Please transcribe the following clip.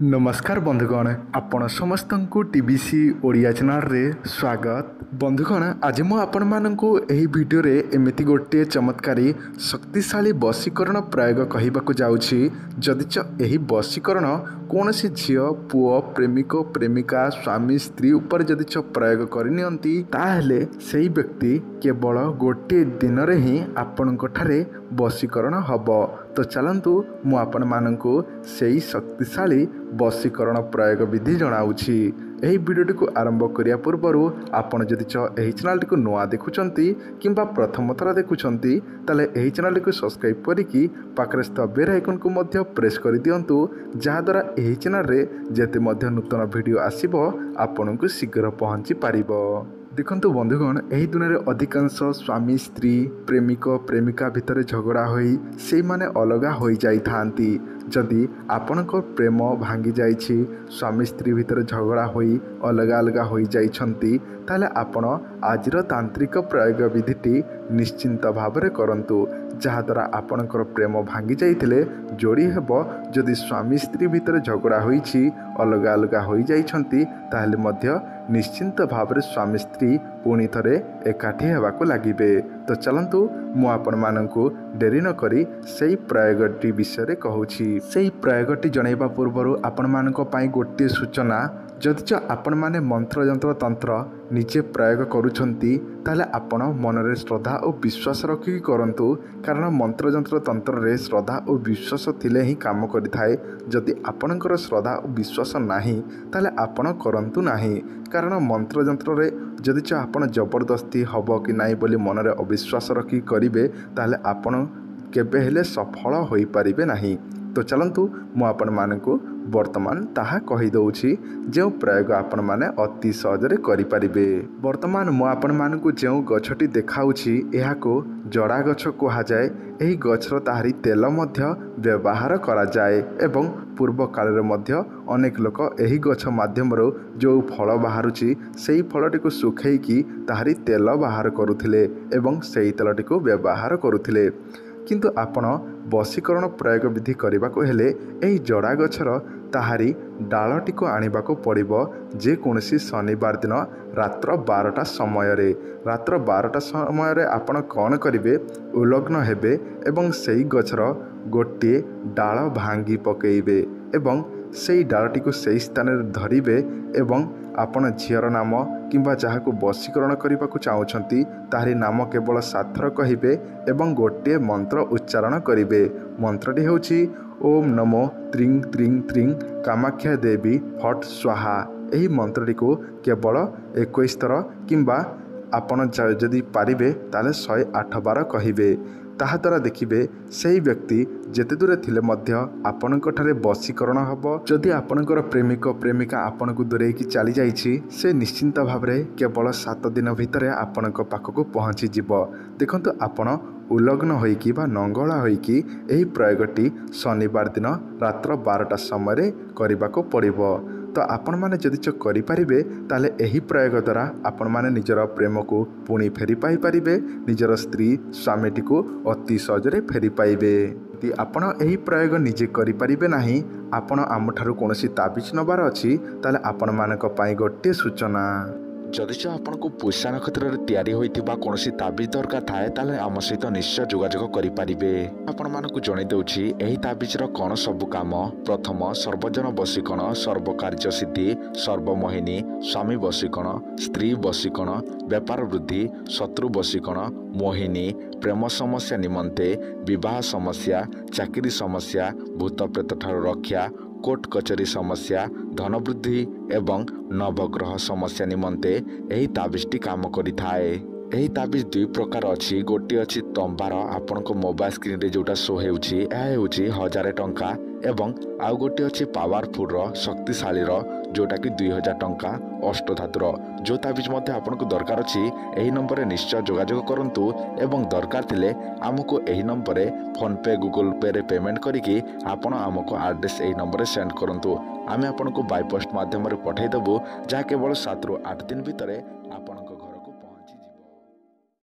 नमस्कार बंधुगण आपण समस्त को टीबीसी ओडिया चैनल रे स्वागत। बंधुगण आज मु आपण मानकु एही वीडियो रे एमिति गोटे चमत्कारी शक्तिशाली वशीकरण प्रयोग कहबाकू जाउछि। जदिच एही वशीकरण कोनोसी झियो पुओ प्रेमिक प्रेमिका स्वामी स्त्री ऊपर जदिच प्रयोग करनियंती ताहेले सेही व्यक्ति केवल गोटे दिन रे ही आपणको ठारे वशीकरण हबो। तो चलंतु मु आपण मानकु सेही शक्तिशाली वशीकरण प्रयोग विधि जनाऊँगी। यही वीडियोटी को आरंभ करिया पूर्व आपण जदि एही चैनल को नुआ देखुचंती किंबा प्रथम थर देखुचंती ताले एही चैनल को सब्सक्राइब करिकी पाखरे स्थित बेल आइकन को मध्य प्रेस कर दियंतु, जहा द्वारा एही चैनल रे जेते मध्य नूतन वीडियो आसीबो आपनकु शीघ्र पहुंची पारिबो। देखंतु बंधुगण एही दुनिया रे अधिकांश स्वामी स्त्री प्रेमिक प्रेमिका भितर झगड़ा होई से माने अलगा होई जाई थांती। जदि आपणक प्रेम भांगी जाइछि स्वामी स्त्री भितर झगड़ा होई अलगा अलगा होई जाइछंती ताले आपण आजिर तांत्रिक प्रयोग विधिटी निश्चिंत भावरे करंतु, जहा द्वारा आपणकर प्रेम भांगी जाइथिले जोड़ी हेबो। जदि स्वामी स्त्री भितर झगड़ा होईछि अलगा अलगा होई जाइछंती ताले मध्य निश्चिंत भावरे स्वामी स्त्री पुणी थरे एकाठी हेबाकू लागिबे। तो चलंतु मु आपण मानकु डेरी न करी सेही प्रयोगटी विषय कहूछि। सेही प्रयोगटी जणाइबा पूर्व आपण मानक पई गोटे सूचना, जदि आपण माने मंत्र जंत्र तंत्र निजे प्रयोग करूछंती ताले आपण मनरे श्रद्धा और विश्वास रखिकी करंतु, कारण मंत्र जंत्र तंत्र रे श्रद्धा और विश्वास थिले ही काम करिथाए। जदि आपणकर श्रद्धा और विश्वास नाही ताले आपण करंतु नाही, कारण मंत्र जंत्र रे जदि आपण जबरदस्ती हबो कि नाही बोली मनरे अविश्वास रखी करिवे ताले आपण केबे हेले सफल होई परिबे नाही। तो चलंतु मु आपण मानकु वर्तमान ताहा कहि दउछि जो प्रयोग आपण माने अति सहजरे करि परिबे। वर्तमान मु आपण मानकु जो गछटी देखाउछि एहाको जड़ा गछ कहा जाए। एही गछर ताहारी तेल मध्य व्यवहार करा जाए एवं पूर्व काल रे मध्य अनेक लोक एही गछ माध्यम रो जो फल बाहरुछि सेही फलटी को सुखेइकी ताहारी तेल बाहर करुथिले एवं सेही तेलटी को व्यवहार करुथिले। किंतु आपण वशीकरण प्रयोग विधि करने को हेले एही जड़ा गछर ताहारी डालटी को आनिबाको पड़िबो। जे कोनसी शनिवार दिन रात्र 12टा समय रे रात्र 12टा समय रे आपण कौन करिवे उलग्न हेबे एवं सेही गछर गोटे डाल भांगी पकेइबे एवं सेही डालटी को सेही स्थान रे धरिबे एवं आपण झीर नाम किंबा जहाँ को वशीकरण करने को चाहूँगी ताहारी नाम केवल 7 थर कहिबे एवं गोटे मंत्र उच्चारण करिवे। मंत्रटी होछि ओम नमो त्रिंग त्रिंग त्रिंग कामाख्या देवी फट स्वाहा। एही मंत्रटी को केवल 21 थर किंबा आपण जदि पारिबे ताले 108 बार कहिबे। ताहा द्वारा देखिबे सेही व्यक्ति जेते दूरे थिले मध्य आपणक ठारे वशीकरण हबो। जदि आपणकर प्रेमिक प्रेमिका आपणकु दूरेकी चली जाइछि से निश्चिंत भावरे केवल 7 दिन भितरे आपणक पाखकु पहुँची जिवो। देखंतु आपण उलग्न होइकी बा नंगला होइकी एही प्रयोगटी शनिवार दिन रात्र 12टा समय करबाको पड़िबो। तो आपण माने जदि करि परिबे ताले एही प्रयोग द्वारा आपण माने निजर प्रेम को पुणी फेरी पाई परिबे, निजर स्त्री स्वामीटी को अति सहजरे फेरी पाइबे। यदि आपण एही प्रयोग निजे करि परिबे नाही आपण आमठारु कोनोसी ताबिज नबार अछि ताले आपण मानक पई गोटे सूचना। जदि आपको पुषा नक्षत्र में तैयारी होइथिबा कोनोसी ताबिज दरकार थाए ताले आम सहित निश्चय जोगाजोग करिपारिबे। आपण मानकु जणाई देउछि एही ताबिजर कोन सबु काम। प्रथम सर्वजन वशीकरण सर्व कार्य सिद्धि सर्वमोहिनी स्वामी वशीकरण स्त्री वशीकरण व्यापार वृद्धि शत्रु वशीकरण मोहिनी प्रेम समस्या निमंते विवाह समस्या चाकरी समस्या भूत प्रेत ठारू रक्षा कोर्ट कचेरी समस्या धन वृद्धि एवं नवग्रह समस्या निमंते एही ताबिजटी काम करिथाए। एही ताबिज 2 प्रकार अछि। गोटे अछि तंबार आपनको मोबाइल स्क्रीन रे जोटा शो हेउछि एहा हेउछि 1000 टंका एवं आउ गोटे अछि पावरफुल रो शक्तिशाली रो जोटा कि 2000 टंका अष्टधातुर। जो ताबिज मध्य आपनको दरकार अछि एही नंबर रे निश्चय जोगाजोग करंतु एवं दरकार थिले आमको एही नंबर रे फोन पे गूगल पे रे पेमेंट करिकी आपण आमको एड्रेस एही नंबर रे सेंड करंतु। आमे आपनको बाय पोस्ट माध्यम रे पठाई देबु, जहा केवल 7 ରୁ 8 दिन भितरे आपण